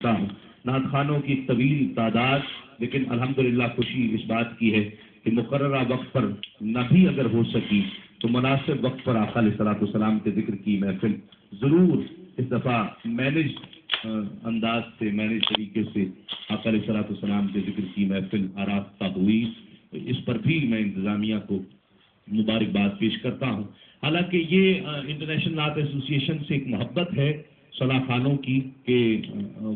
ہوں نعت خانوں کی طویل تعداد، لیکن الحمدللہ خوشی اس بات کی ہے کہ مقررہ وقت پر نہ بھی اگر ہو سکی تو مناسب وقت پر آقا علیہ الصلوۃ والسلام کے ذکر کی محفل ضرور اس دفعہ مینج انداز سے، مینج طریقے سے آقا علیہ الصلوۃ والسلام کے ذکر کی محفل آراستہ ہوئی۔ اس پر بھی میں انتظامیہ کو مبارکباد پیش کرتا ہوں۔ حالانکہ یہ انٹرنیشنل نعت ایسوسی ایشن سے ایک محبت ہے صلاح خانوں کی کہ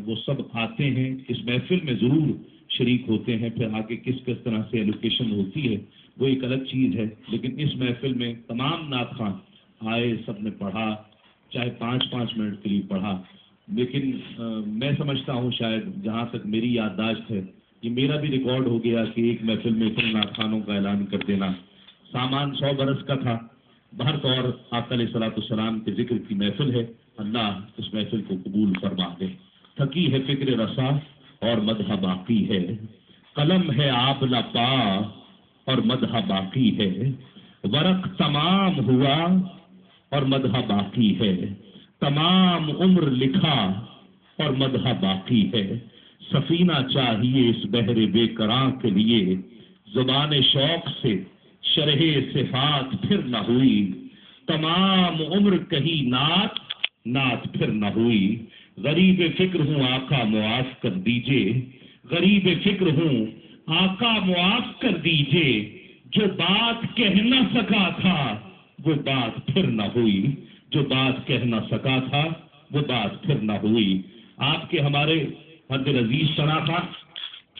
وہ سب آتے ہیں، اس محفل میں ضرور شریک ہوتے ہیں، پھر آگے کس طرح سے ایلوکیشن ہوتی ہے وہ ایک الگ چیز ہے، لیکن اس محفل میں تمام نعت خواں آئے، سب نے پڑھا، چاہے 5 منٹ کے لیے پڑھا، لیکن میں سمجھتا ہوں شاید جہاں تک میری یادداشت ہے یہ میرا بھی ریکارڈ ہو گیا کہ ایک محفل میں اتنے نعت خانوں کا اعلان کر دینا۔ سامان 100 برس کا تھا، بہر طور آقا علیہ الصلوۃ والسلام کے ذکر کی محفل ہے، اللہ اس محفل کو قبول فرما دے۔ تھکی ہے فکر رسا اور مدح باقی ہے، قلم ہے آبلہ پا اور مدح باقی ہے، ورق تمام ہوا اور مدح باقی ہے، تمام عمر لکھا اور مدح باقی ہے، سفینہ چاہیے اس بحر بے کراں کے لیے، زبان شوق سے شرح صفات پھر نہ ہوئی، تمام عمر کہی نعت نعت پھر نہ ہوئی، غریب فکر ہوں آقا معاف کر دیجئے، غریب فکر ہوں آقا معاف کر دیجئے، جو بات کہہ نہ سکا تھا وہ بات پھر نہ ہوئی، جو بات کہہ نہ سکا تھا وہ بات پھر نہ ہوئی۔ آپ کے ہمارے حد عزیز شناخہ،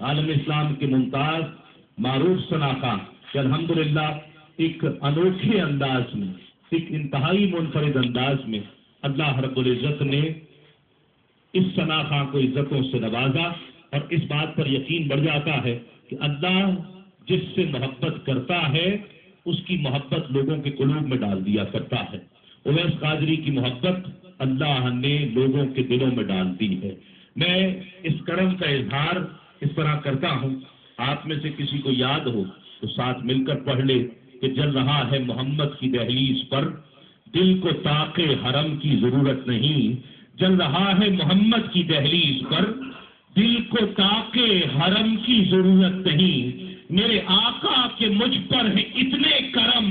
عالم اسلام کے ممتاز معروف شناخہ کہ الحمدللہ ایک انوکھے انداز میں، ایک انتہائی منفرد انداز میں اللہ رب العزت نے اس شناخہ کو عزتوں سے نوازا، اور اس بات پر یقین بڑھ جاتا ہے کہ اللہ جس سے محبت کرتا ہے اس کی محبت لوگوں کے قلوب میں ڈال دیا کرتا ہے۔ اویس قادری کی محبت اللہ نے لوگوں کے دلوں میں ڈال دی ہے۔ میں اس کرم کا اظہار اس طرح کرتا ہوں، آپ میں سے کسی کو یاد ہو تو ساتھ مل کر پڑھ لے کہ جل رہا ہے محمد کی دہلیز پر، دل کو طاق حرم کی ضرورت نہیں، جل رہا ہے محمد کی دہلیز پر، دل کو طاق حرم کی ضرورت نہیں، میرے آقا کے مجھ پر ہے اتنے کرم،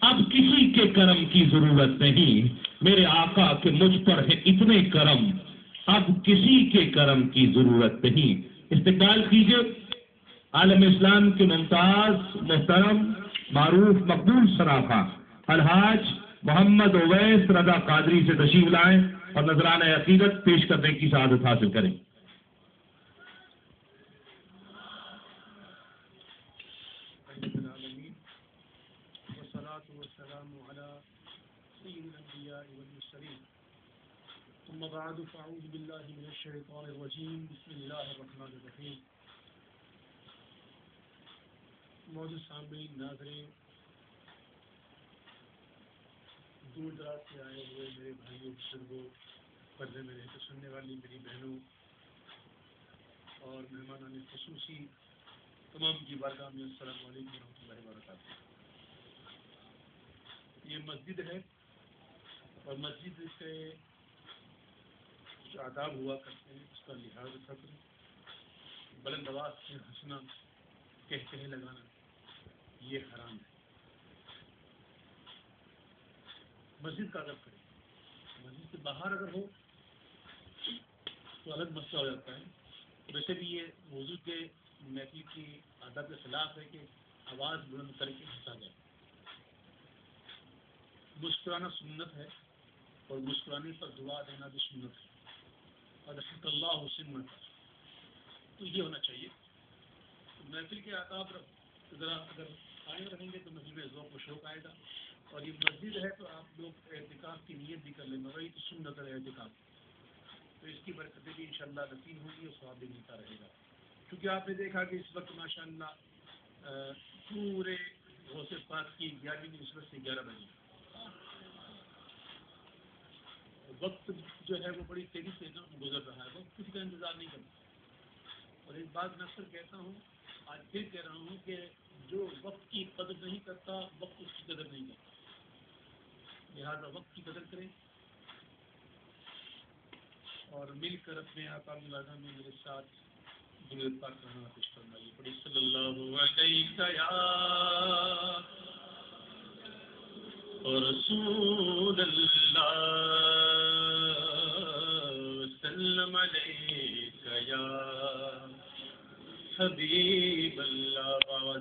اب کسی کے کرم کی ضرورت نہیں، میرے آقا کے مجھ پر ہے اتنے کرم، اب کسی کے کرم کی ضرورت نہیں۔ استقبال کیجئے عالم اسلام کے ممتاز محترم معروف مقبول شناخہ الحاج محمد اویس رضا قادری سے تشریف لائیں اور نذرانہ عقیدت پیش کرنے کی سعادت حاصل کریں۔ ثم بعد فاعوذ بالله من الشيطان الرجيم بسم الله الرحمن الرحيم۔ معزز سامعین، ناظرین، دور دراز سے آئے ہوئے میرے بھائیوں، بزرگوں، پردے میں رہ کے سننے والی میری بہنوں اور مہمانان خصوصی تمام کی بارگاہ میں السلام علیکم ورحمۃ اللہ وبرکاتہ۔ یہ مسجد ہے اور مسجد سے جو آداب ہوا کرتے ہیں اس کا لحاظ رکھا کریں، بلند آواز سے ہنسنا، کہہ لگانا یہ حرام ہے۔ مسجد کا ادب کریں، مسجد سے باہر اگر ہو تو الگ مسئلہ ہو جاتا ہے۔ ویسے بھی یہ موضوع کے محفل کی آداب کے خلاف ہے کہ آواز بلند کر کے ہنسا جائے۔ مسکرانا سنت ہے اور مسکرانے پر دعا دینا بھی سنت ہے، اور رحمت اللہ سنت ہے، تو یہ ہونا چاہیے۔ محفل کے آداب ذرا اگر قائم رہیں گے تو محفل میں ذوق و شوق آئے گا، اور یہ مسجد ہے تو آپ لوگ اعتکاف کی نیت بھی کر لیں گے، وہی تو سنت ہے اعتکاف، تو اس کی برکتیں بھی انشاءاللہ نصیب ہوں گی اور ثواب بھی ملتا رہے گا۔ کیونکہ آپ نے دیکھا کہ اس وقت ماشاءاللہ پورے غوث پاک کی 11ویں نسبت سے 11 بجے وقت جو ہے وہ بڑی تیزی سے گزر رہا ہے، وقت کسی کا انتظار نہیں کرتا۔ اور ایک بات میں اکثر کہتا ہوں، آج پھر کہہ رہا ہوں کہ جو وقت کی قدر نہیں کرتا وقت اس کی قدر نہیں کرتا، لہٰذا وقت کی قدر کریں۔ اور مل کر اپنے آقا مولانا میں میرے ساتھ درود پاک کہنا پیش فرمائیے. پڑھی صلی اللہ علیہ یا رسول اللہ وسلم علیک یا حبیب اللہ.